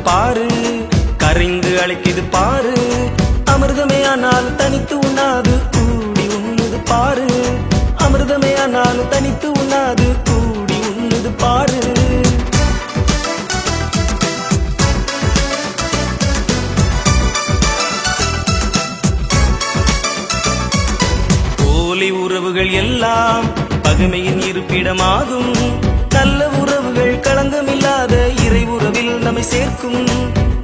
பாரு, கரைந்து அழைக்குது பாரு. அமிர்தமே ஆனாலும் தனித்து உண்ணாது, கூடி உண்ணுது பாரு. அமிர்தமே ஆனாலும் தனித்து உண்ணாது, கூடி உண்ணுது பாரு. போலி உறவுகள் எல்லாம் பகைமையின் இருப்பிடமாகும். நல்ல உறவுகள் களங்கமில்லாத இறை உறவில் நம்மை சேர்க்கும்.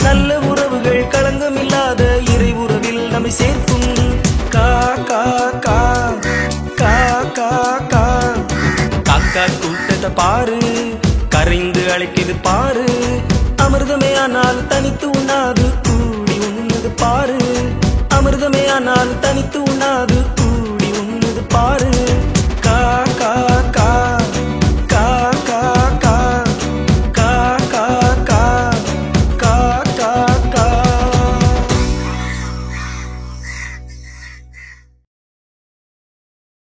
நல்ல உறவுகள் களங்கமில்லாத இறை உறவில் நம்மை சேர்க்கும். கா கா கா கா கா கா காக்கா கூட்டத்தை பாரு, கரைந்து அழைக்குது பாரு. அமிர்தமே ஆனால் தனித்து உண்ணாது, கூடி உண்ணுது பாரு. அமிர்தமே ஆனால் தனித்து உண்ணாது, கூடி உண்ணுது பாரு.